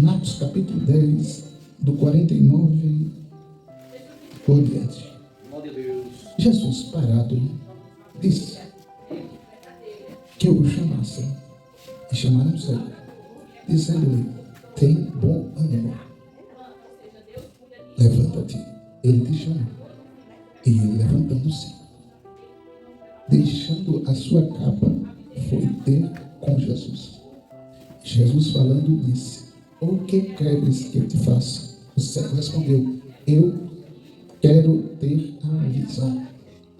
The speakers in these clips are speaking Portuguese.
Marcos capítulo 10, do 49 por diante. Jesus parado disse que o chamassem, e chamaram o cego, dizendo-lhe: tem bom ânimo, levanta-te, ele te chama. E ele, levantando-se, deixando a sua capa, foi ter com Jesus. Jesus, falando, disse: o que queres que eu te faça? O cego respondeu: eu quero ter a visão.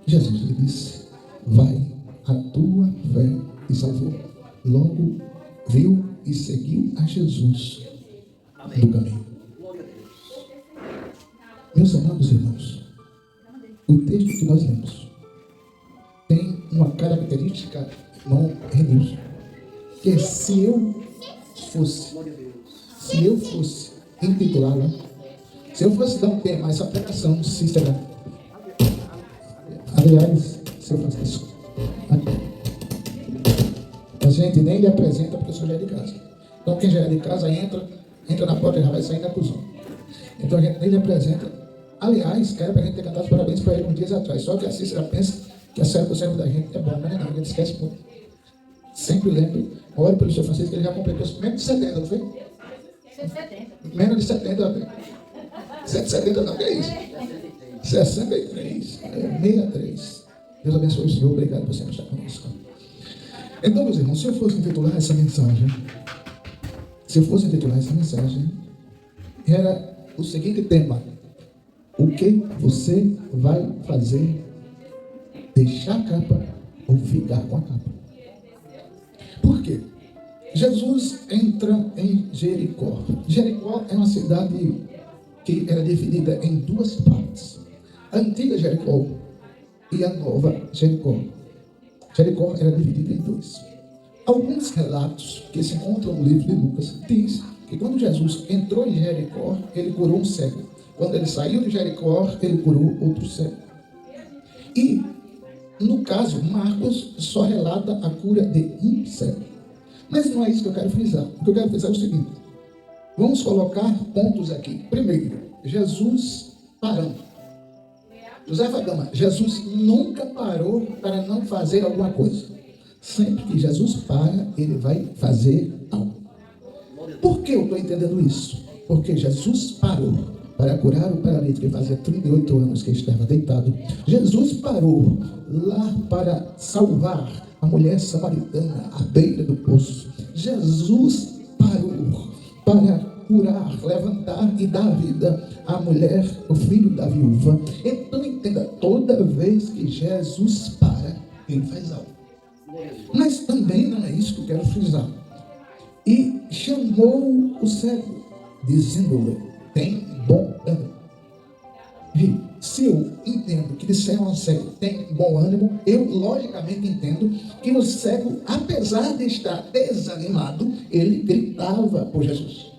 Jesus lhe disse: vai, a tua fé te salvou. Logo viu e seguiu a Jesus no caminho. Meus amados irmãos, o texto que nós lemos tem uma característica, irmão Renilson, que se eu fosse intitulá-la, se eu fosse dar um tema a essa pregação, sincera, aliás, se eu faço isso, a gente nem lhe apresenta porque o senhor já é de casa. Então quem já é de casa entra na porta e já vai sair na cozinha. Então a gente nem lhe apresenta. Aliás, era para a gente ter cantado os parabéns para ele uns dias atrás. Só que a Cícera pensa que a série do servo da gente é bom, mas não, a gente esquece muito. Sempre lembre, ore pelo seu Francisco, que ele já completou menos de 70, não foi? 170. Menos de 70, 170 não, que é isso? 63, 63. Deus abençoe o Senhor, obrigado por sempre estar conosco. Então, meus irmãos, se eu fosse intitular essa mensagem, era o seguinte tema: o que você vai fazer? Deixar a capa ou ficar com a capa? Por quê? Jesus entra em Jericó. Jericó é uma cidade que era dividida em duas partes: a antiga Jericó e a nova Jericó. Jericó era dividida em dois. Alguns relatos que se encontram no livro de Lucas diz que quando Jesus entrou em Jericó, ele curou um cego. Quando ele saiu de Jericó, ele curou outro cego. E, no caso, Marcos só relata a cura de um cego. Mas não é isso que eu quero frisar. O que eu quero frisar é o seguinte: vamos colocar pontos aqui. Primeiro, Jesus parando. Josefa Gama, Jesus nunca parou para não fazer alguma coisa. Sempre que Jesus para, ele vai fazer algo. Por que eu estou entendendo isso? Porque Jesus parou para curar o paralítico que fazia 38 anos que estava deitado. Jesus parou lá para salvar a mulher samaritana à beira do poço. Jesus parou para curar, levantar e dar vida à mulher, o filho da viúva. Então entenda, toda vez que Jesus para, ele faz algo. Mas também não é isso que eu quero frisar. E chamou o cego, dizendo-lhe: tem bom ânimo. E se eu entendo que disseram ao cego: tem bom ânimo, eu logicamente entendo que o cego, apesar de estar desanimado, ele gritava por Jesus.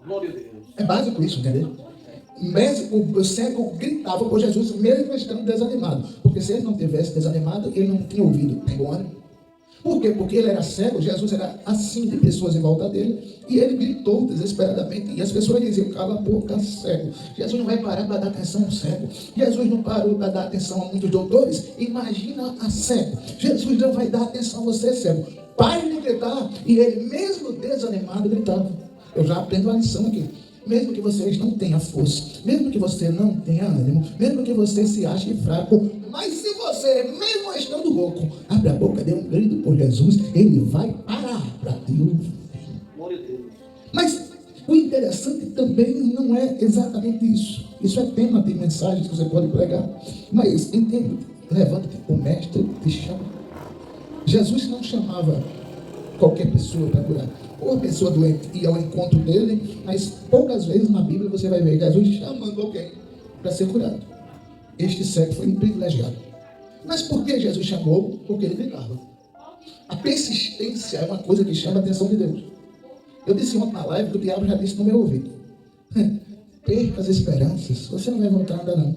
Glória a Deus. É básico isso, entendeu? O cego gritava por Jesus, mesmo estando desanimado. Porque se ele não tivesse desanimado, ele não tinha ouvido: tem bom ânimo. Por quê? Porque ele era cego, Jesus era assim de pessoas em volta dele, e ele gritou desesperadamente, e as pessoas diziam: cala a boca, cego. Jesus não vai parar para dar atenção ao cego. Jesus não parou para dar atenção a muitos doutores. Imagina a cego. Jesus não vai dar atenção a você, cego. Pare de gritar. E ele, mesmo desanimado, gritava. Eu já aprendo a lição aqui. Mesmo que vocês não tenham força, mesmo que você não tenha ânimo, mesmo que você se ache fraco, mas se você, mesmo estando louco, abre a boca, dê um grito por Jesus, ele vai parar para te ouvir. Glória a Deus. Mas o interessante também não é exatamente isso. Isso é tema de mensagens que você pode pregar. Mas entenda, levanta-te, o mestre te chama. Jesus não chamava qualquer pessoa para curar. Ou a pessoa doente ia ao encontro dele, mas poucas vezes na Bíblia você vai ver Jesus chamando alguém para ser curado. Este cego foi um privilegiado. Mas por que Jesus chamou? Porque ele gritava. A persistência é uma coisa que chama a atenção de Deus. Eu disse ontem na live que o diabo já disse no meu ouvido: perca as esperanças, você não vai voltar nada não.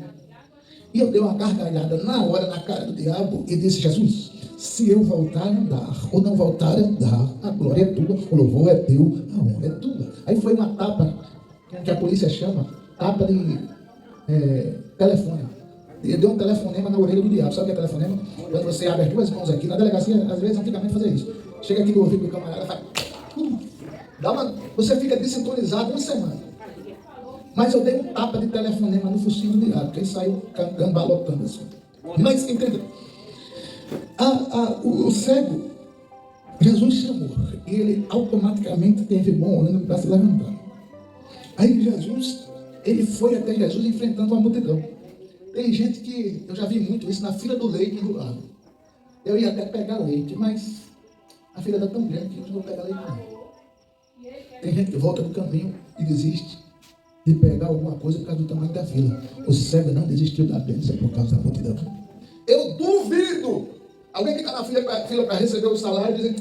E eu dei uma gargalhada na hora na cara do diabo e disse: Jesus, se eu voltar a andar ou não voltar a andar, a glória é tua, o louvor é teu, a honra é tua. Aí foi uma tapa, que a polícia chama, tapa de telefone. Ele deu um telefonema na orelha do diabo. Sabe o que é telefonema? Quando você abre as duas mãos aqui, na delegacia, às vezes, antigamente fazia isso. Chega aqui no ouvido do camarada, faz... você fica desintonizado uma semana. Mas eu dei um tapa de telefonema no focinho do diabo, que ele saiu gambalotando assim. Mas, entendeu? O cego, Jesus chamou, e ele automaticamente teve bom ânimo para se levantar. Aí Jesus, ele foi até Jesus enfrentando uma multidão. Tem gente que, eu já vi muito isso na fila do leite do lado. Eu ia até pegar leite, mas a fila era tão grande que eu não vou pegar leite não. Tem gente que volta do caminho e desiste de pegar alguma coisa por causa do tamanho da fila. O cego não desistiu da bênção por causa da multidão. Eu duvido alguém que está na fila para receber o salário e dizer,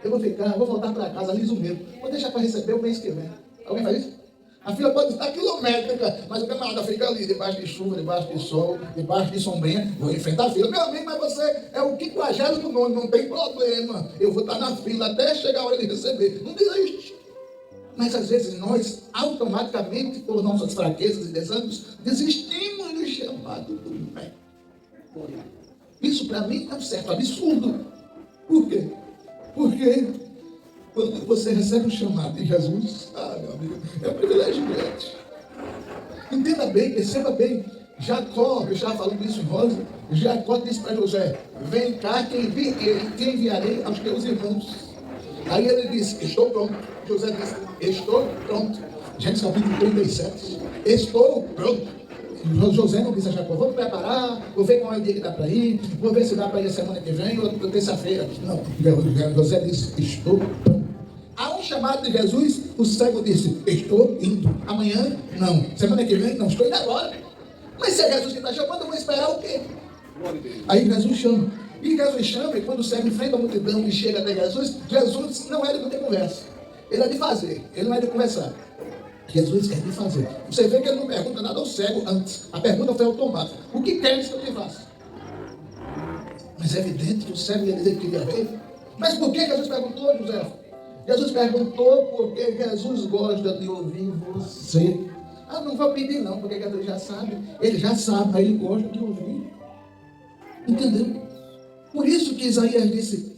eu vou ficar, vou voltar para casa liso mesmo, vou deixar para receber o mês que vem. Alguém faz isso? A fila pode estar quilométrica, mas o camarada fica ali, debaixo de chuva, debaixo de sol, debaixo de sombrinha, vou enfrentar a fila. Meu amigo, mas você é o 50º nome, não tem problema. Eu vou estar na fila até chegar a hora de receber. Não desiste. Mas às vezes nós, automaticamente, por nossas fraquezas e desânimos, desistimos do chamado do bem. Isso para mim é um certo absurdo. Por quê? Porque quando você recebe o chamado de Jesus, meu amigo, é um privilégio grande. Entenda bem, perceba bem. Jacó, eu estava falando isso em Rosa, Jacó disse para José, vem cá que enviarei aos teus irmãos. Aí ele disse, estou pronto. José disse, estou pronto. Gênesis capítulo 37, estou pronto. José não disse a Jacó, vamos preparar, vou ver qual é o dia que dá para ir, vou ver se dá para ir a semana que vem ou terça-feira. Não, José disse, estou pronto. Há um chamado de Jesus, o cego disse, estou indo. Amanhã, não. Semana que vem, não. Estou indo agora. Mas se é Jesus que está chamando, eu vou esperar o quê? Aí Jesus chama. E Jesus chama, e quando o cego enfrenta a multidão e chega até Jesus, Jesus não é de ter conversa. Ele é de fazer, ele não é de conversar. Jesus é de fazer. Você vê que ele não pergunta nada ao cego antes. A pergunta foi automática. O que queres que eu te faça? Mas é evidente que o cego ia dizer que queria ver. Mas por que Jesus perguntou, José? Jesus perguntou porque Jesus gosta de ouvir você. Não vou pedir não, porque Jesus já sabe. Ele já sabe, mas ele gosta de ouvir. Entendeu? Por isso que Isaías disse,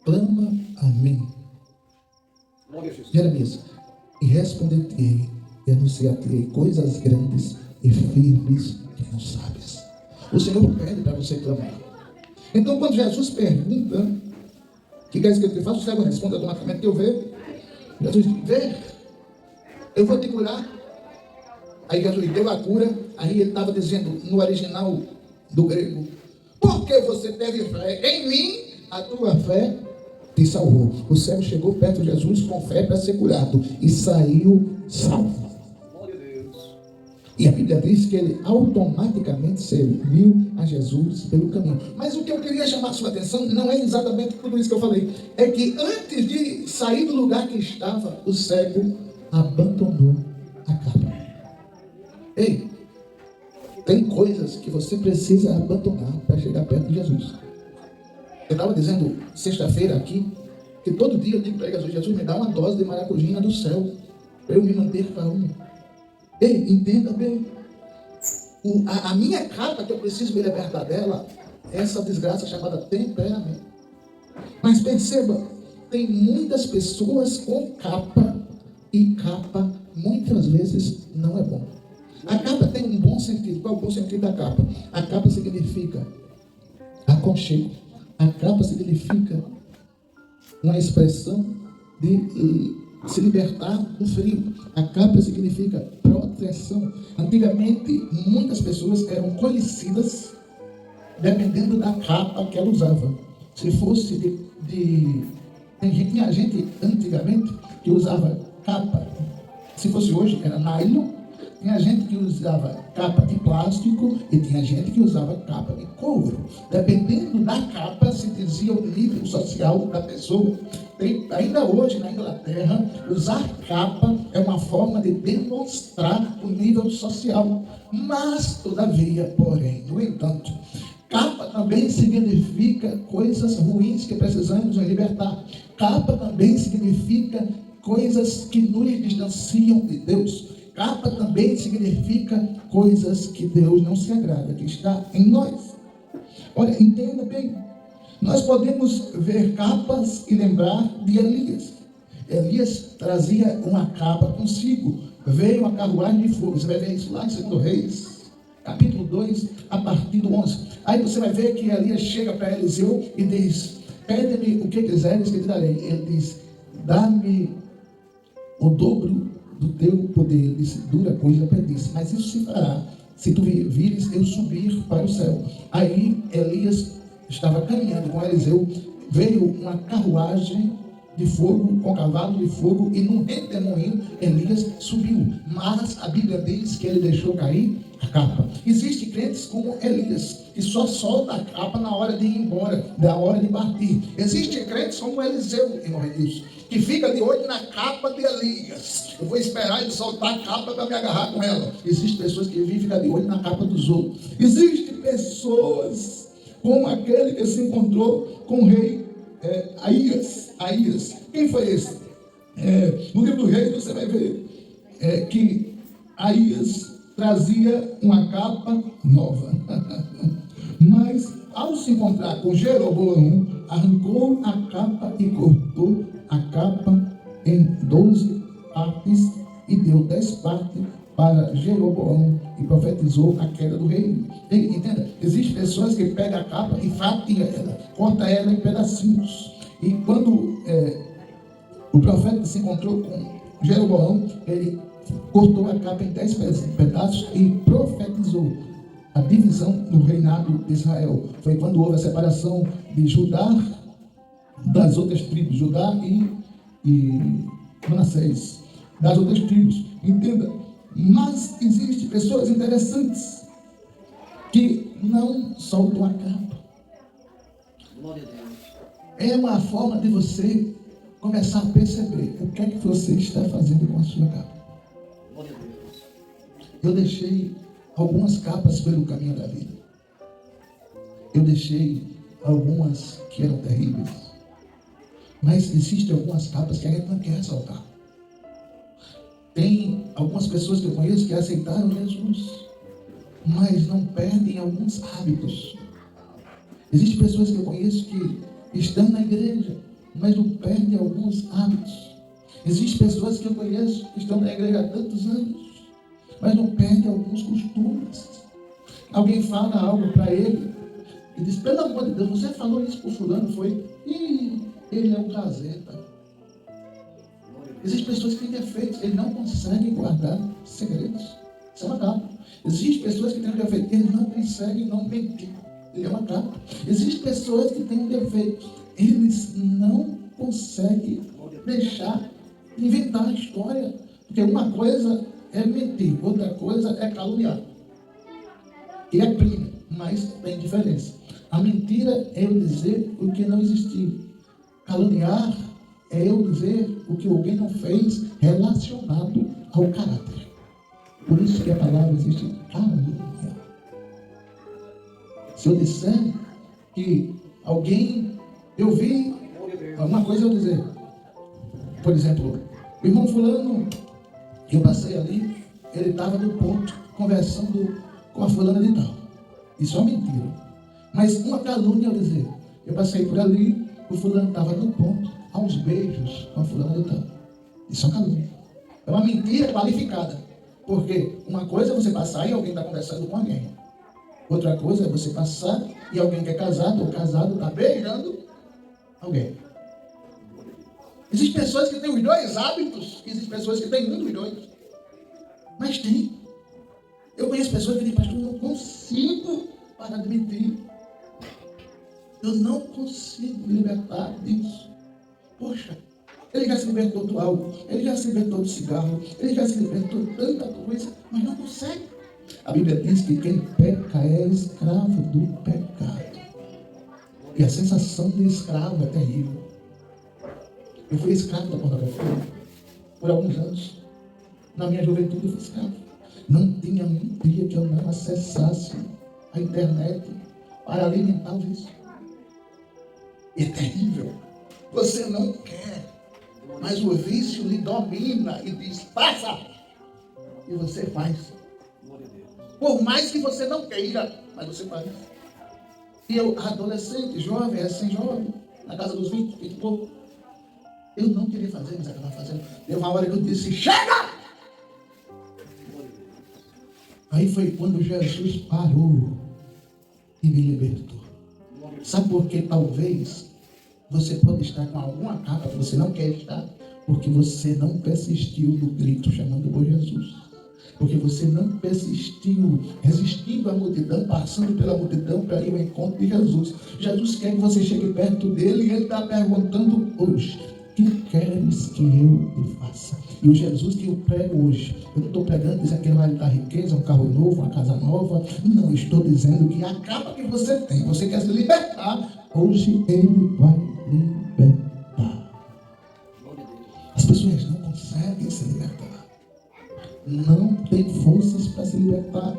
clama a mim. Jeremias, e responder-te-ei, e anunciar-te-ei coisas grandes e firmes que não sabes. O Senhor pede para você clamar. Então, quando Jesus pergunta, o que quer que ele faça? O cego responde automaticamente que eu vejo. Jesus diz, vê, eu vou te curar. Aí Jesus deu a cura. Aí ele estava dizendo no original do grego, porque você teve fé em mim, a tua fé te salvou. O cego chegou perto de Jesus com fé para ser curado e saiu salvo. E a Bíblia diz que ele automaticamente serviu a Jesus pelo caminho. Mas o que eu queria chamar a sua atenção não é exatamente tudo isso que eu falei. É que antes de sair do lugar que estava, o cego abandonou a capa. Ei, tem coisas que você precisa abandonar para chegar perto de Jesus. Eu estava dizendo sexta-feira aqui, que todo dia eu digo para Jesus, Jesus me dá uma dose de maracujina do céu, para eu me manter calmo. Ei, entenda bem, a minha capa que eu preciso me libertar dela, essa desgraça chamada temperamento. Mas perceba, tem muitas pessoas com capa, e capa muitas vezes não é bom. A capa tem um bom sentido. Qual é o bom sentido da capa? A capa significa aconchego. A capa significa uma expressão de se libertar do frio. A capa significa proteção. Antigamente, muitas pessoas eram conhecidas dependendo da capa que ela usava. Se fosse tinha gente antigamente que usava capa, se fosse hoje, era nylon. Tinha gente que usava capa de plástico e tinha gente que usava capa de couro. Dependendo da capa, se dizia o nível social da pessoa. Ainda hoje, na Inglaterra, usar capa é uma forma de demonstrar o nível social. Mas, todavia, porém, no entanto, Capa também significa coisas ruins que precisamos nos libertar. Capa também significa coisas que nos distanciam de Deus. Capa também significa coisas que Deus não se agrada, que está em nós. Olha, entenda bem. Nós podemos ver capas e lembrar de Elias. Elias trazia uma capa consigo. Veio uma carruagem de fogo. Você vai ver isso lá em 2 Reis, capítulo 2, a partir do 11. Aí você vai ver que Elias chega para Eliseu e diz: pede-me o que quiseres que te darei. Ele diz: dá-me o dobro do teu poder. Ele disse: dura coisa pedisse, mas isso se fará se tu vires eu subir para o céu. Aí Elias estava caminhando com Eliseu, veio uma carruagem de fogo, com cavalo de fogo, e num redemoinho Elias subiu. Mas a Bíblia diz que ele deixou cair a capa. Existem crentes como Elias, que só solta a capa na hora de ir embora, na hora de partir. Existem crentes como Eliseu, em nome disso, que fica de olho na capa de Elias. Eu vou esperar ele soltar a capa para me agarrar com ela. Existem pessoas que vivem e ficam de olho na capa dos outros. Existem pessoas como aquele que se encontrou com o rei Aías. Quem foi esse? No livro do Reis você vai ver que Aías trazia uma capa nova. Mas ao se encontrar com Jeroboão, arrancou a capa e cortou a capa em 12 partes e deu 10 partes para Jeroboão e profetizou a queda do reino. Entenda? Existem pessoas que pegam a capa e fatiam ela, corta ela em pedacinhos. E quando o profeta se encontrou com Jeroboão, ele cortou a capa em 10 pedaços e profetizou a divisão do reinado de Israel. Foi quando houve a separação de Judá das outras tribos, Judá e Manassés, das outras tribos. Entenda? Mas existem pessoas interessantes que não soltam a capa. Glória a Deus. É uma forma de você começar a perceber o que é que você está fazendo com a sua capa. Glória a Deus. Eu deixei algumas capas pelo caminho da vida. Eu deixei algumas que eram terríveis. Mas existem algumas capas que a gente não quer soltar. Tem algumas pessoas que eu conheço que aceitaram Jesus, mas não perdem alguns hábitos. Existem pessoas que eu conheço que estão na igreja, mas não perdem alguns hábitos. Existem pessoas que eu conheço que estão na igreja há tantos anos, mas não perdem alguns costumes. Alguém fala algo para ele e diz: pelo amor de Deus, você falou isso para o fulano, foi? Ih, ele é um gazeta. Existem pessoas que têm defeitos, ele não consegue guardar segredos. Isso é uma capa. Existem pessoas que têm um defeito, ele não consegue não mentir. Ele é uma capa. Existem pessoas que têm um defeito, eles não conseguem deixar inventar a história. Porque uma coisa é mentir, outra coisa é caluniar. E é primo, mas tem diferença. A mentira é eu dizer o que não existiu. Caluniar é eu dizer o que alguém não fez relacionado ao caráter. Por isso que a palavra existe calúnia. Se eu disser que alguém, eu vi alguma coisa eu dizer, por exemplo, o irmão fulano, eu passei ali, ele estava no ponto, conversando com a fulana de tal. Isso é uma mentira. Mas uma calúnia eu dizer, eu passei por ali, o fulano estava no ponto, aos beijos com a fulana de tal. Isso é uma calúnia. É uma mentira qualificada. Porque uma coisa é você passar e alguém está conversando com alguém. Outra coisa é você passar e alguém que é casado ou casado está beijando alguém. Existem pessoas que têm os dois hábitos, existem pessoas que têm um dos dois. Mas tem. Eu conheço pessoas que dizem: pastor, eu não consigo parar de mentir. Eu não consigo me libertar disso. Poxa, ele já se libertou do álcool, ele já se libertou do cigarro, ele já se libertou de tanta coisa, mas não consegue. A Bíblia diz que quem peca é escravo do pecado. E a sensação de escravo é terrível. Eu fui escravo da pornografia por alguns anos. Na minha juventude eu fui escravo. Não tinha um dia que eu não acessasse a internet para alimentar o vício. É terrível. Você não quer, mas o vício lhe domina e diz, faça. E você faz. Por mais que você não queira, mas você faz. E eu, adolescente, jovem, recém-jovem, na casa dos 20 e pouco, eu não queria fazer, mas acabava fazendo. Deu uma hora que eu disse, chega! Aí foi quando Jesus parou e me libertou. Sabe por que talvez você pode estar com alguma capa que você não quer estar? Porque você não persistiu no grito chamando por Jesus. Porque você não persistiu resistindo à multidão, passando pela multidão para ir ao encontro de Jesus. Jesus quer que você chegue perto dele e ele está perguntando hoje, o que queres que eu te faça? E o Jesus que eu prego hoje, eu não estou pregando dizendo que ele vai lhe dar riqueza, um carro novo, uma casa nova. Não, estou dizendo que a capa que você tem, você quer se libertar, hoje ele vai libertar. As pessoas não conseguem se libertar. Não tem forças para se libertar.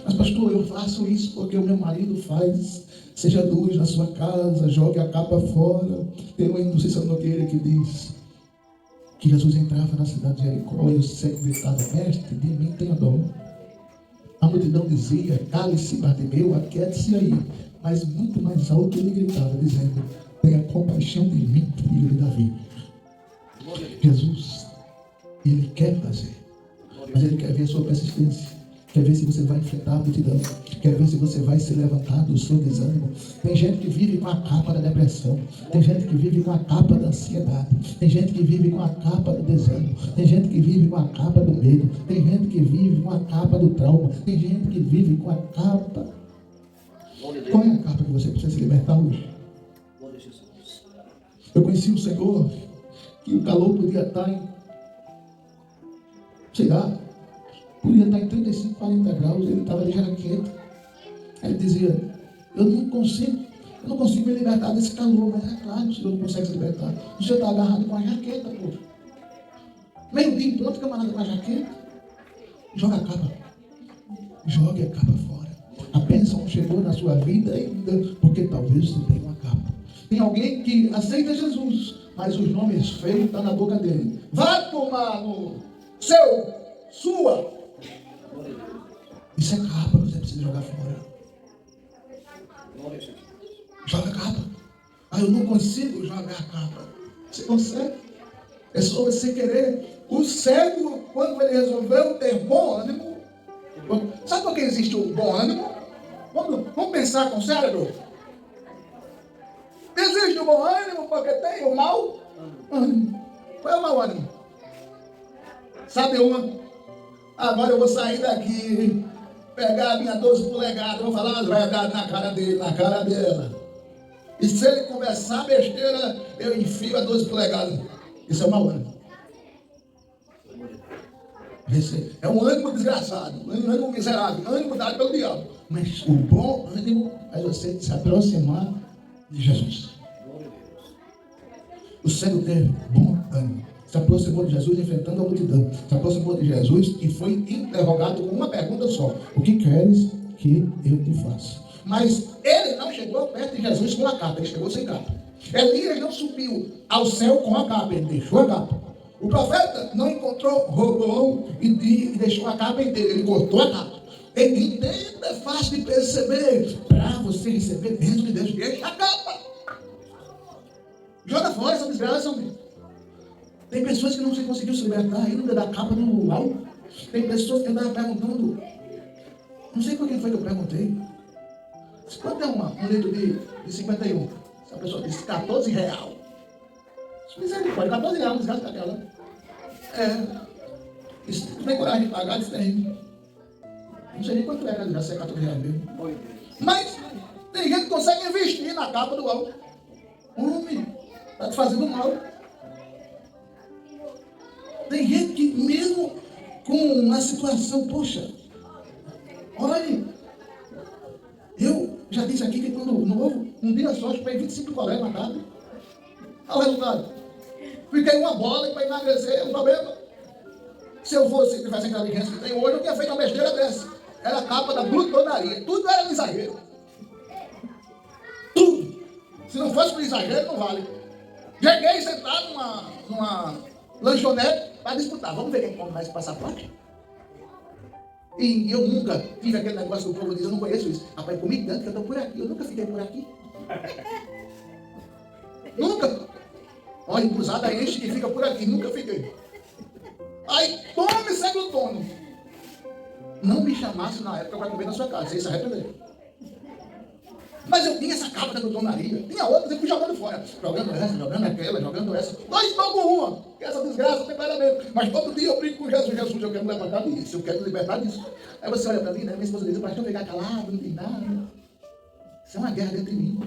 Mas pastor, eu faço isso porque o meu marido faz. Seja luz na sua casa, jogue a capa fora. Tem um hino do Cícero Nogueira que diz que Jesus entrava na cidade de Jericó e o cego gritava, mestre, de mim tenha dó. A multidão dizia, cale-se Bartimeu, aquiete-se aí. Mas muito mais alto ele gritava, dizendo, tenha compaixão de mim, filho de Davi. Jesus, ele quer fazer. Mas ele quer ver a sua persistência. Quer ver se você vai enfrentar a multidão. Quer ver se você vai se levantar do seu desânimo. Tem gente que vive com a capa da depressão. Tem gente que vive com a capa da ansiedade. Tem gente que vive com a capa do desânimo. Tem gente que vive com a capa do medo. Tem gente que vive com a capa do trauma. Tem gente que vive com a capa. Qual é a capa que você precisa se libertar hoje? Eu conheci um senhor que o calor podia estar em, sei lá, podia estar em 35, 40 graus, ele estava de jaqueta. Aí ele dizia, eu não consigo me libertar desse calor, mas é claro que o senhor não consegue se libertar. O senhor está agarrado com a jaqueta, pô. Meio dia em ponto, camarada com a jaqueta. Joga a capa. Jogue a capa fora. A bênção chegou na sua vida ainda, porque talvez você tenha uma capa. Tem alguém que aceita Jesus, mas os nomes feios estão na boca dele. Vá tomar no sua. Isso é capa que você precisa jogar fora. Joga a capa. Eu não consigo jogar a capa. Você consegue? É só você querer. O cego, quando ele resolveu ter bom ânimo, sabe por que existe o bom ânimo? Vamos pensar com o cérebro. Existe o bom ânimo porque tem o mau ânimo. Qual é o mau ânimo? Sabe uma? Agora eu vou sair daqui, pegar a minha 12 polegadas, vou falar umas verdades na cara dele, na cara dela. E se ele conversar besteira, eu enfio a 12 polegadas. Isso é mau ânimo. Esse é um ânimo desgraçado, um ânimo miserável, um ânimo dado pelo diabo. Mas o bom ânimo é você se aproximar de Jesus. O cego teve bom ânimo. Se aproximou de Jesus enfrentando a multidão. Se aproximou de Jesus e foi interrogado com uma pergunta só. O que queres que eu te faça? Mas ele não chegou perto de Jesus com a capa. Ele chegou sem capa. Elias não subiu ao céu com a capa. Ele deixou a capa. O profeta não encontrou Roboão e deixou a capa inteira. Ele cortou a capa. Ele entenda, é fácil de perceber. Para você receber dentro de Deus, deixa a capa. Joga fora essa desgraça, meu. Tem pessoas que não se conseguiu se libertar ainda da capa do mal. Tem pessoas que eu estava perguntando, não sei por que foi que eu perguntei. Quanto é um litro de 51? Essa pessoa disse R$14. Misericórdia, R$14 nos gastos daquela. Isso não tem coragem de pagar, isso tem. Não sei nem quanto é, já sei R$14 mesmo. Mas tem gente que consegue investir na capa do mal. Homem, está te fazendo mal. Tem gente que mesmo com uma situação, poxa, olha, eu já disse aqui que quando novo, um dia só, eu peguei 25 colés na casa. Olha o resultado. Fiquei uma bola e para emagrecer é um problema. Se eu fosse, tivesse aquela inteligência que tem hoje, eu tinha feito uma besteira dessa. Era a capa da glutonaria. Tudo era um exagero. Se não fosse por exagero, não vale. Cheguei sentado numa lanchonete para disputar. Vamos ver quem come mais passaporte? E eu nunca tive aquele negócio que o povo diz, eu não conheço isso. Rapaz, comigo tanto que eu estou por aqui. Eu nunca fiquei por aqui. Nunca. Olha, cruzada enche e fica por aqui. Nunca fiquei. Aí, tome ser glutônio. Não me chamasse na época para comer na sua casa. Você se arrependeu. Mas eu tinha essa capa da glutonaria. Tinha outras, eu fui jogando fora. Jogando essa, jogando aquela, jogando essa. Nós estou com uma. Que essa desgraça não tem paramento. Mas todo dia eu brinco com Jesus. Jesus, eu quero me levantar disso. Eu quero me libertar disso. Aí você olha para mim, né? Minha esposa diz, pastor, ficar calado, não tem nada. Isso é uma guerra dentro de mim.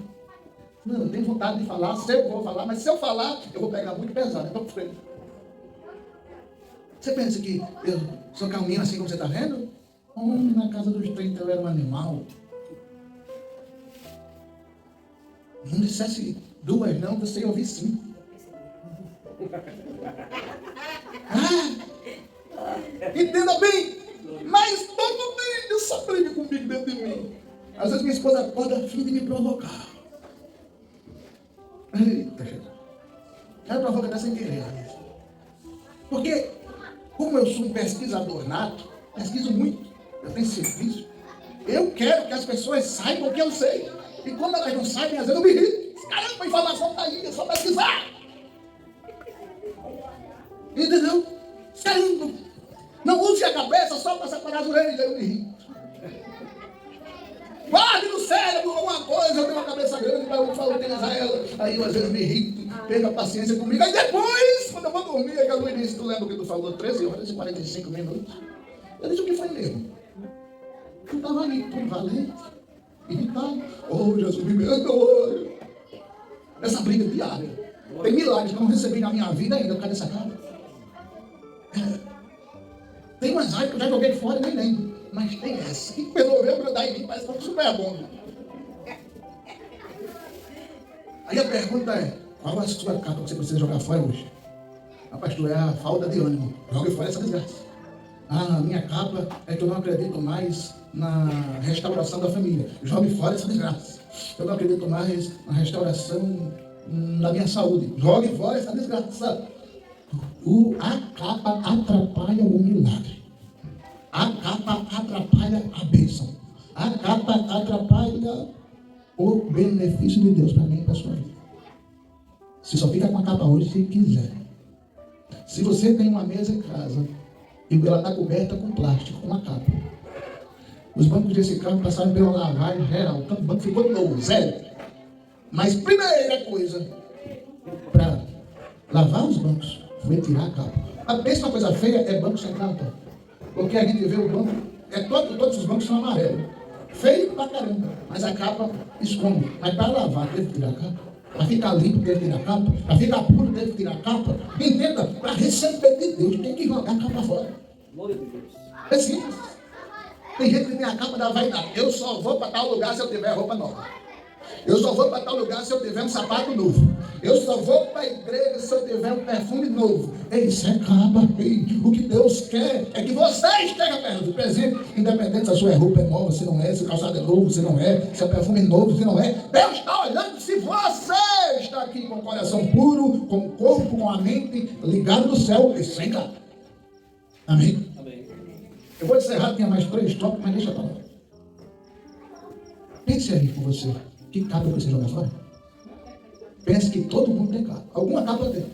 Não, eu tenho vontade de falar, sempre vou falar, mas se eu falar, eu vou pegar muito pesado. Então, você pensa que eu sou calminho assim como você está vendo? Na casa dos 30 eu era um animal. Não dissesse 2 não, você ia ouvir 5. Entenda bem, mas todo dia essa briga comigo dentro de mim. Às vezes minha esposa acorda a fim de me provocar. Eita, Jesus. Ela provoca até sem querer. Porque, como eu sou um pesquisador nato, pesquiso muito, eu tenho serviço, eu quero que as pessoas saibam o que eu sei. E como elas não sabem, às vezes eu me irrito. Caramba, a informação está aí, é só pesquisar. Entendeu? Caramba. Não use a cabeça só para separar as orelhas, eu me irrito. Guarde no cérebro alguma coisa, eu tenho uma cabeça grande para eu falar utilizar ela. Aí eu às vezes me irrito, perca a paciência comigo. Aí depois, quando eu vou dormir, aí a Luiz disse, tu lembra o que tu falou? 13 horas e 45 minutos. Eu disse, o que foi mesmo? Eu estava ali, tão valente, irritado. Oh, Jesus, me perdoa. Essa briga diária. Tem milagres que eu não recebi na minha vida ainda por causa dessa cara. Tem umas áreas que eu já joguei fora e nem lembro. Mas tem essa. Que resolveu grudar em mim, parece que é um super bom. Aí a pergunta é, qual a sua capa que você precisa jogar fora hoje? Pastor, é a falta de ânimo. Jogue fora essa desgraça. A minha capa é que eu não acredito mais na restauração da família. Jogue fora essa desgraça. Eu não acredito mais na restauração da minha saúde. Jogue fora essa desgraça. A capa atrapalha o milagre. A capa atrapalha a bênção. A capa atrapalha o benefício de Deus para mim e para a sua vida. Você só fica com a capa hoje se quiser. Se você tem uma mesa em casa e ela está coberta com plástico, com uma capa. Os bancos desse carro passaram pela lavagem geral. O banco ficou novo, zero. Mas primeira coisa para lavar os bancos foi tirar a capa. A mesma coisa feia é banco sem capa. Porque a gente vê o banco, todos os bancos são amarelos. Feio pra caramba, mas a capa esconde. Mas para lavar, teve que tirar a capa. Para ficar limpo, teve que tirar a capa. Para ficar puro, teve que tirar a capa. Entenda, para receber de Deus, tem que jogar a capa fora. É simples. Tem gente que tem a capa da vaidade. Eu só vou para tal lugar se eu tiver roupa nova. Eu só vou para tal lugar se eu tiver um sapato novo. Eu só vou para a igreja se eu tiver um perfume novo. Isso é capa. O que Deus quer é que você esteja presente, independente se a sua roupa é nova, se não é, se o calçado é novo, se não é, se o perfume é novo, se não é. Deus está olhando se você está aqui com o coração puro, com o corpo, com a mente ligado no céu e sem capa. Amém? Amém. Eu vou encerrar, tinha mais 3 tópicos, mas deixa para lá. Pense aí com você. Que capa você joga fora? Pense que todo mundo tem capa. Alguma capa tem.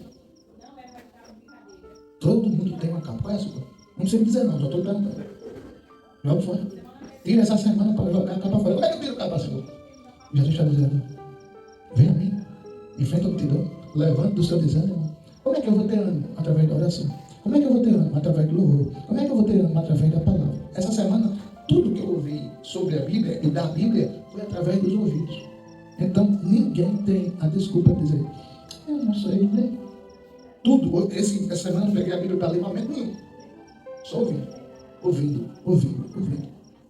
Todo mundo tem uma capa. Qual é a sua? Não precisa me dizer não, já estou perguntando. Joga fora. Tira essa semana para jogar a capa fora. Como é que eu tiro a capa, Senhor? Jesus está dizendo, vem a mim, enfrenta a multidão, levante do seu desânimo. Como é que eu vou ter ânimo? Através da oração. Como é que eu vou ter ânimo? Através do louvor. Como é que eu vou ter ânimo? Através da palavra. Essa semana, tudo que eu ouvi sobre a Bíblia e da Bíblia foi através dos ouvidos. Então, ninguém tem a desculpa de dizer, eu não sei ler. Tudo, essa semana eu peguei a Bíblia para ler, momento nenhum. Só ouvindo.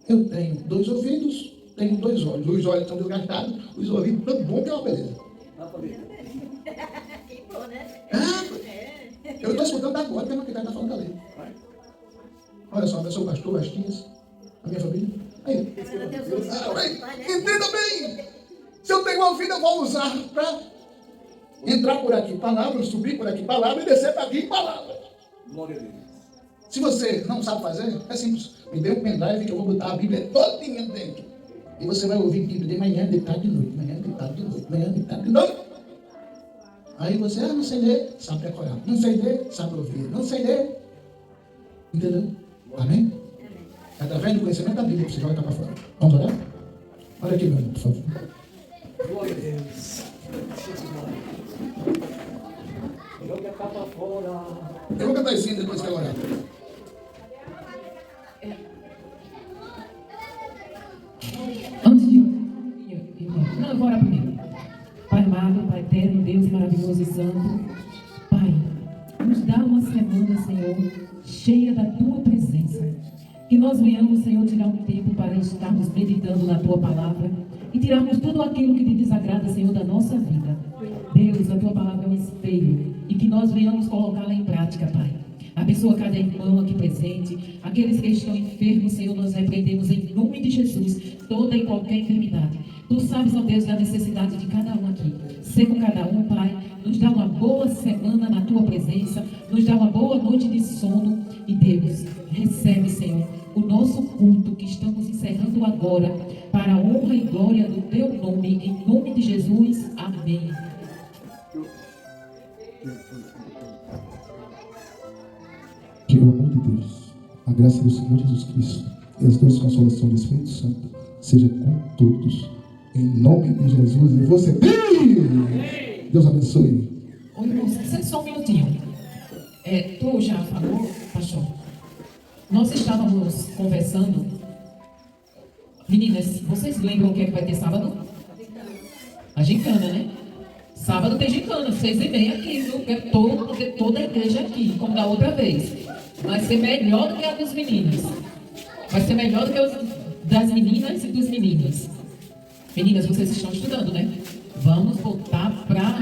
Eu tenho 2 ouvidos, tenho 2 olhos. Os olhos estão desgastados, os ouvidos tão bom que é uma beleza. Que bom, né? Eu estou escutando agora, que a está falando da lei. Olha só, eu sou o pastor, as tias, a minha família. Aí. Entenda bem! Se eu tenho ouvido, eu vou usar para entrar por aqui palavra, subir por aqui palavra e descer para aqui palavra. Glória a Deus. Se você não sabe fazer, é simples. Me dê um pendrive que eu vou botar a Bíblia todinha dentro. E você vai ouvir Bíblia de manhã, de tarde, de noite, manhã, de tarde, de noite, manhã, de tarde, de noite. Aí você, não sei ler, sabe decorar. Não sei ler, sabe ouvir. Não sei ler. Entendeu? Amém? Através do conhecimento da Bíblia, você vai estar para fora. Vamos orar? Olha aqui, meu irmão, por favor. Glória a Deus. Joga a capa fora. Eu vou cantar assim depois que eu orar. Antes de não, eu vou orar primeiro. Pai amado, Pai eterno, Deus maravilhoso e santo. Pai, nos dá uma semana, Senhor, cheia da Tua presença. Que nós venhamos, Senhor, tirar um tempo para estarmos meditando na Tua palavra e tirarmos tudo aquilo que te desagrada, Senhor, da nossa vida. Deus, a Tua palavra é um espelho e que nós venhamos colocá-la em prática, Pai. Abençoa cada irmão aqui presente, aqueles que estão enfermos, Senhor, nós repreendemos em nome de Jesus toda e qualquer enfermidade. Tu sabes, ó Deus, da necessidade de cada um aqui. Ser com cada um, Pai, nos dá uma boa semana na Tua presença, nos dá uma boa noite de sono e Deus, recebe, Senhor, o nosso culto que estamos encerrando agora para a honra e glória do Teu nome, em nome de Jesus. Amém. Que o amor de Deus, a graça do Senhor Jesus Cristo e as duas consolações do Espírito Santo seja com todos, em nome de Jesus. E você, Deus abençoe. Ô irmão, só um minutinho. Tu já falou, pastor? Nós estávamos conversando. Meninas, vocês lembram o que é que vai ter sábado? A gincana, né? Sábado tem gincana, 6h30 aqui, viu? Porque toda a igreja aqui, como da outra vez. Vai ser melhor do que a dos meninos. Vai ser melhor do que os das meninas e dos meninos. Meninas, vocês estão estudando, né? Vamos voltar para...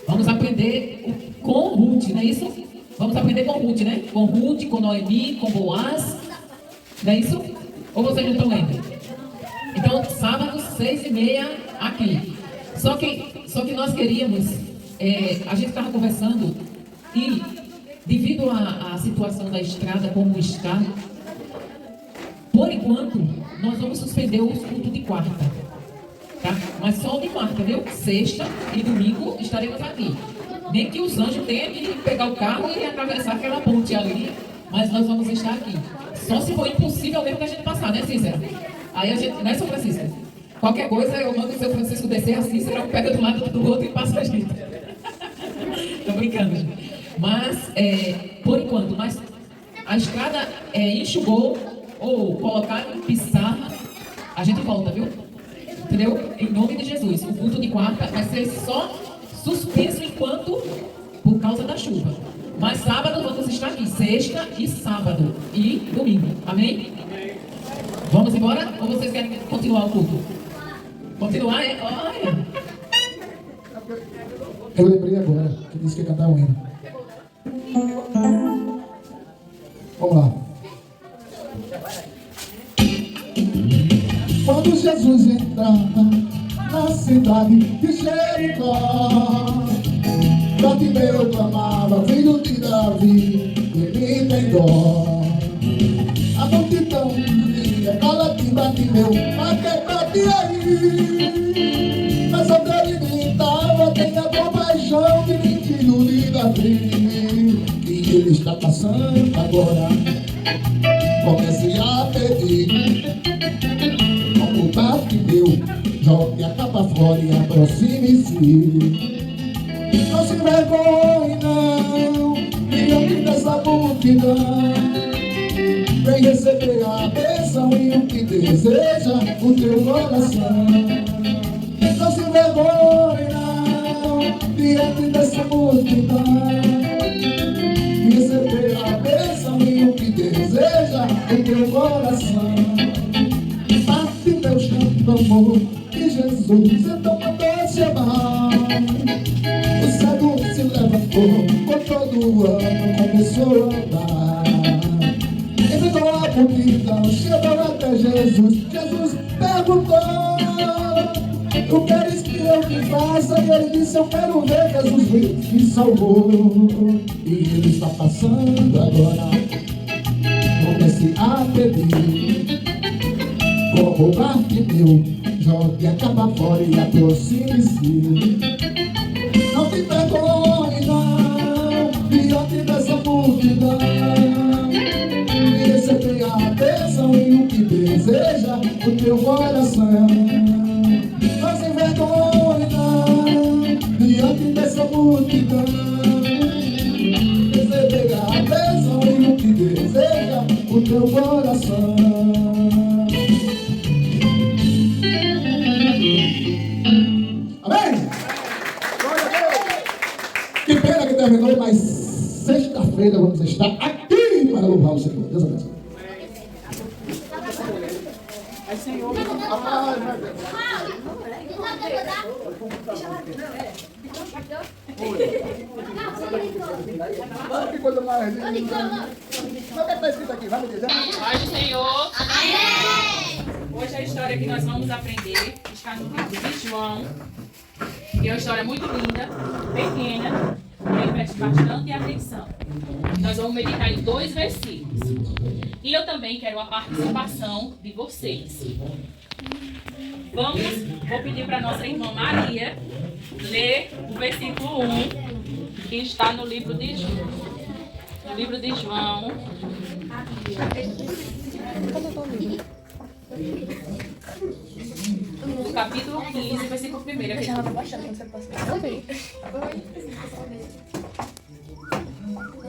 Vamos aprender com Ruth, não é isso? Vamos aprender com Ruth, né? Com Ruth, com Noemi, com Boaz. Não é isso? Ou vocês não estão lendo? Então, sábado, 6h30 aqui. Só que nós queríamos... a gente estava conversando e... Devido à situação da estrada como está, por enquanto, nós vamos suspender os cultos de quarta, tá? Mas só de quarta, viu? Sexta e domingo estaremos aqui. Nem que os anjos tenham que pegar o carro e atravessar aquela ponte ali, mas nós vamos estar aqui. Só se for impossível mesmo da gente passar, né, Cícera? Aí a gente, não é, São Francisco? Qualquer coisa, eu mando o São Francisco descer, a Cícera pega do lado do outro e passa a gente. Tô brincando, gente. Mas, por enquanto, mas a estrada enxugou ou colocar em pissarra, a gente volta, viu? Entendeu? Em nome de Jesus. O culto de quarta vai ser só suspenso enquanto, por causa da chuva. Mas sábado vamos estar aqui, sexta e sábado e domingo. Amém? Vamos embora? Ou vocês querem continuar o culto? Continuar? Olha. Eu lembrei agora que disse que ia cantar um hino. Vamos lá. Quando Jesus entrava na cidade de Jericó, Bartimeu clamava, filho de Davi, ele tem dó. A multidão dizia, cala-te, Bartimeu, aquieta-te aí. Mas outra ele gritava, tenha compaixão de mim, filho de Davi, que ele está passando agora. Comece a pedir, como Bartimeu, jogue a capa fora e aproxime-se. Não se envergonhe não, diante dessa multidão. Vem receber a bênção e o que deseja o teu coração. Não se envergonhe não, diante dessa multidão. Vem receber a bênção e o que deseja o teu coração. Bate teu chão, amor, que Jesus então mandou chamar. O cego se levantou, com todo o ano começou a andar. Enfrentou a multidão, chegou até Jesus. Jesus perguntou: Tu queres que eu te faça? E ele disse, eu quero ver Jesus me salvou. E ele está passando agora. Comece a pedir. Vou roubar de meu. Jogue a capa fora e aproxime-se. Não te perdoe, não. Diante dessa multidão. E receber a atenção e o que deseja o teu coração. Não se envergonhe, não. Diante dessa multidão. Receber a atenção e o que deseja o teu coração. Amém? Que pena que terminou, mas sexta-feira vamos estar aqui para louvar o Senhor. Deus abençoe. Que coisa mais. Olha o que está escrito aqui, vai me dizer. Paz do Senhor. Amém. Hoje a história que nós vamos aprender está no livro de João. Que é uma história muito linda, pequena, e preste bastante atenção. Nós vamos meditar em 2 versículos. E eu também quero a participação de vocês. Vou pedir para nossa irmã Maria ler o versículo 1, que está no livro de João. No livro de João. No capítulo 15, versículo 1.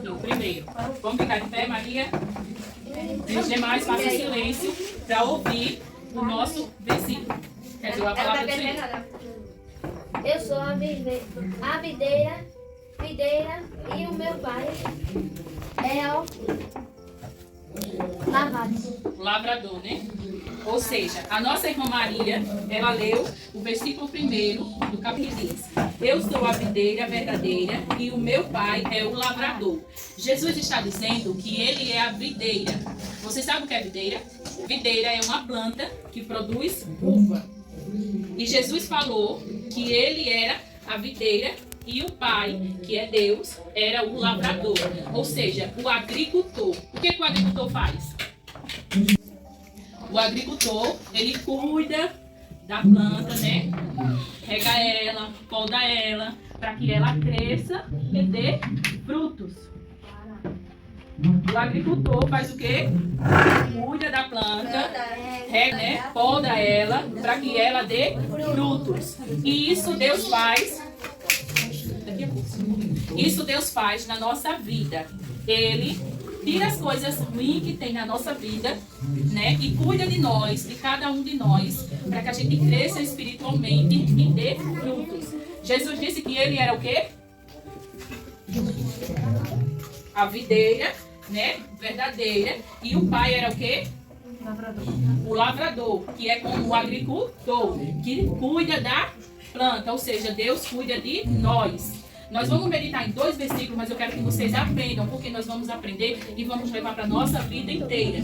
E o primeiro. Vamos ficar de pé, Maria? E os demais façam silêncio para ouvir o nosso versículo. Quer dizer, a palavra do Senhor. Eu sou a videira, e o meu pai é o Lavrador, né? Ou seja, a nossa irmã Maria, ela leu o versículo 1 do capítulo 15. Eu sou a videira verdadeira e o meu pai é o lavrador. Jesus está dizendo que ele é a videira. Você sabe o que é videira? Videira é uma planta que produz uva. E Jesus falou que ele era a videira e o pai, que é Deus, era o lavrador. Ou seja, o agricultor. O que o agricultor faz? O agricultor, ele cuida da planta, né? Rega ela, poda ela, para que ela cresça e dê frutos. O agricultor faz o quê? Cuida da planta, rega, né? Poda ela, para que ela dê frutos. E isso Deus faz. Isso Deus faz na nossa vida. Ele tira as coisas ruins que tem na nossa vida, né? E cuida de nós, de cada um de nós, para que a gente cresça espiritualmente e dê frutos. Jesus disse que ele era o quê? A videira, né? Verdadeira. E o pai era o quê? O lavrador, que é como o agricultor, que cuida da planta. Ou seja, Deus cuida de nós. Nós vamos meditar em 2 versículos, mas eu quero que vocês aprendam, porque nós vamos aprender e vamos levar para a nossa vida inteira.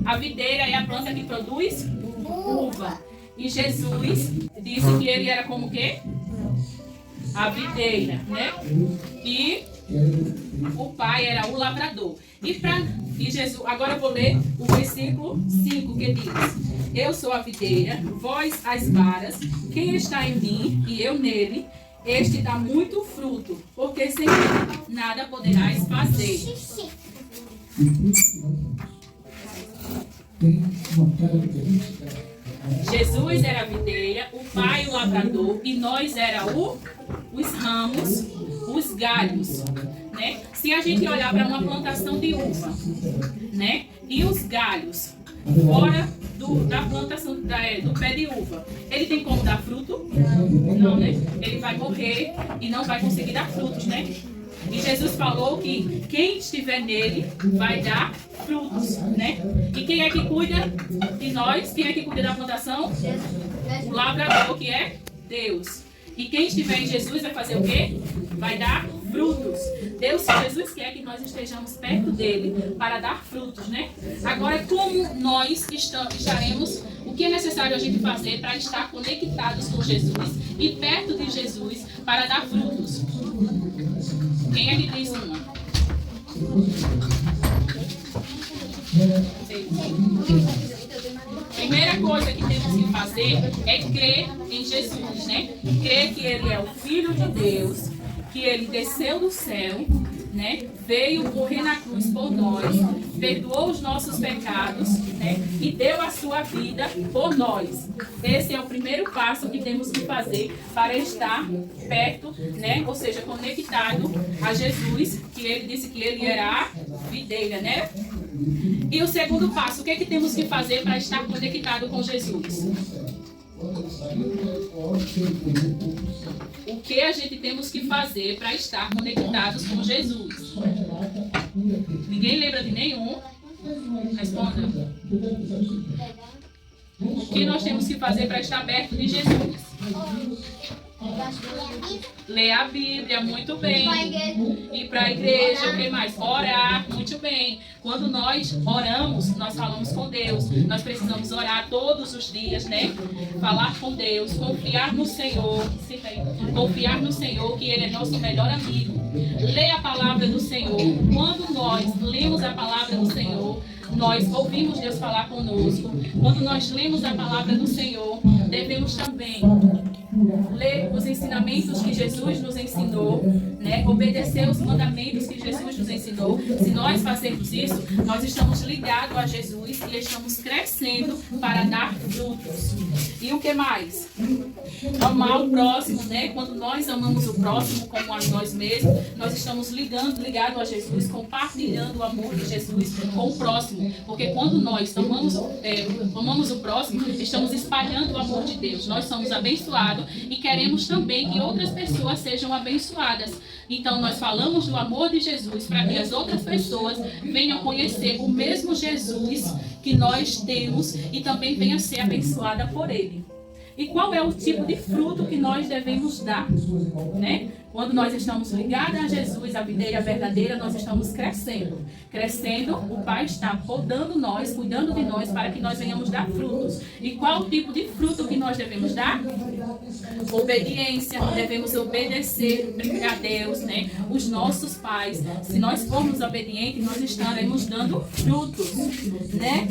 A videira é a planta que produz uva. E Jesus disse que ele era como o quê? A videira, né? E o pai era o lavrador. E Jesus, agora eu vou ler o versículo 5, que diz: Eu sou a videira, vós as varas, quem está em mim e eu nele, este dá muito fruto, porque sem mim nada poderás fazer. Jesus era a videira, o pai o lavrador, e nós era os ramos, os galhos, né? Se a gente olhar para uma plantação de uva, né? E os galhos fora da plantação do pé de uva, ele tem como dar fruto? Não, né? Ele vai morrer e não vai conseguir dar frutos, né? E Jesus falou que quem estiver nele vai dar frutos, né? E quem é que cuida de nós? Quem é que cuida da plantação? o lavrador, que é Deus. E quem estiver em Jesus vai fazer o quê? Vai dar frutos. Jesus quer que nós estejamos perto dele para dar frutos, né? Agora, como nós estaremos, o que é necessário a gente fazer para estar conectados com Jesus e perto de Jesus para dar frutos? Quem é que diz uma? Primeira coisa que temos que fazer é crer em Jesus, né? Crer que Ele é o Filho de Deus, que Ele desceu do céu, né? Veio morrer na cruz por nós, perdoou os nossos pecados, né? E deu a sua vida por nós. Esse é o primeiro passo que temos que fazer para estar perto, né? Ou seja, conectado a Jesus, que Ele disse que Ele era a videira, né? E o segundo passo, o que é que temos que fazer para estar conectado com Jesus? O que a gente temos que fazer para estar conectados com Jesus? Ninguém lembra de nenhum? Responda. O que nós temos que fazer para estar perto de Jesus? Ler a Bíblia, muito bem. Ir para a igreja, o que mais? Orar, muito bem. Quando nós oramos, nós falamos com Deus. Nós precisamos orar todos os dias, né? Falar com Deus, confiar no Senhor. Confiar no Senhor, que Ele é nosso melhor amigo. Ler a palavra do Senhor. Quando nós lemos a palavra do Senhor, nós ouvimos Deus falar conosco. Quando nós lemos a palavra do Senhor, devemos também ler os ensinamentos que Jesus nos ensinou, né? Obedecer os mandamentos que Jesus nos ensinou. Se nós fazermos isso, nós estamos ligados a Jesus e estamos crescendo para dar frutos. E o que mais? Amar o próximo, né? Quando nós amamos o próximo como a nós mesmos, nós estamos ligados a Jesus, compartilhando o amor de Jesus com o próximo. Porque quando nós amamos o próximo, estamos espalhando o amor de Deus. Nós somos abençoados e queremos também que outras pessoas sejam abençoadas. Então nós falamos do amor de Jesus para que as outras pessoas venham conhecer o mesmo Jesus que nós temos e também venham ser abençoada por Ele. E qual é o tipo de fruto que nós devemos dar, né? Quando nós estamos ligados a Jesus, a videira verdadeira, nós estamos crescendo. Crescendo, o Pai está podando nós, cuidando de nós, para que nós venhamos dar frutos. E qual o tipo de fruto que nós devemos dar? Obediência. Devemos obedecer a Deus, né? Os nossos pais. Se nós formos obedientes, nós estaremos dando frutos, né?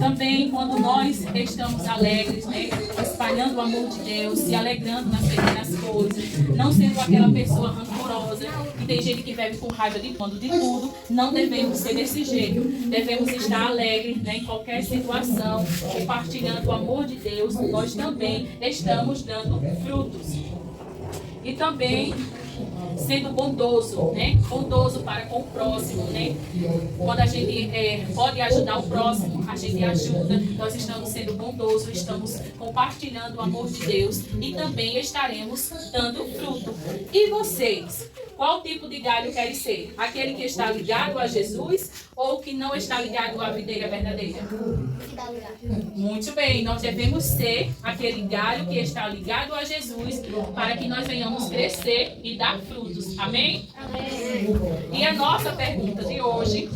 Também, quando nós estamos alegres, né? Espalhando o amor de Deus, se alegrando nas pequenas coisas, não sendo aquela pessoa rancorosa, que tem gente que vive com raiva de tudo, não devemos ser desse jeito. Devemos estar alegres, né, em qualquer situação, compartilhando o amor de Deus. Nós também estamos dando frutos. E também sendo bondoso, né? Bondoso para com o próximo, né? Quando a gente pode ajudar o próximo, a gente ajuda. Nós estamos sendo bondosos, estamos compartilhando o amor de Deus e também estaremos dando fruto. E vocês? Qual tipo de galho querem ser? Aquele que está ligado a Jesus ou que não está ligado à videira verdadeira? Muito bem, nós devemos ser aquele galho que está ligado a Jesus para que nós venhamos crescer e dar frutos. Amém? Amém. E a nossa pergunta de hoje,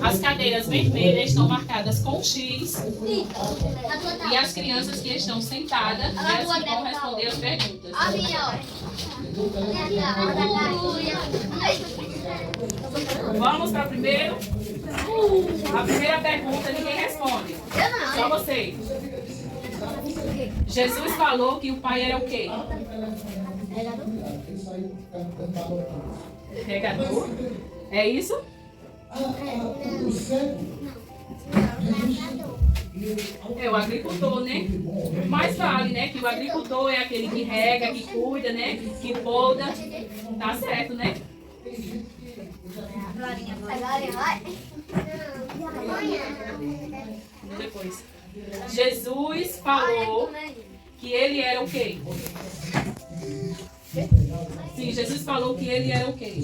as cadeiras vermelhas estão marcadas com X e as crianças que estão sentadas, elas que vão responder as perguntas. Vamos para o primeiro? A primeira pergunta ninguém responde. Só vocês. Jesus falou que o Pai era o quê? Regador. É isso? É o agricultor, né? Mas vale, né? Que o agricultor é aquele que rega, que cuida, né? Que poda. Tá certo, né? Depois. Jesus falou que ele era o quê? Sim, Jesus falou que ele era o quê?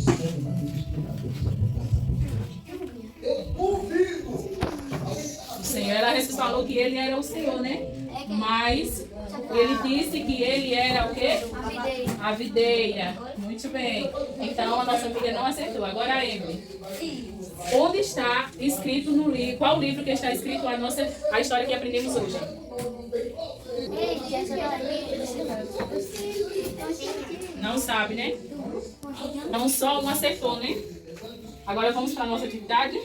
O Senhor, ela falou que ele era o Senhor, né? Mas ele disse que ele era o quê? A videira. Muito bem. Então a nossa amiga não acertou. Agora a Emily. Onde está escrito no livro? Qual livro que está escrito a história que aprendemos hoje? Não sabe, né? Então só um acertou, né? Agora vamos para a nossa atividade.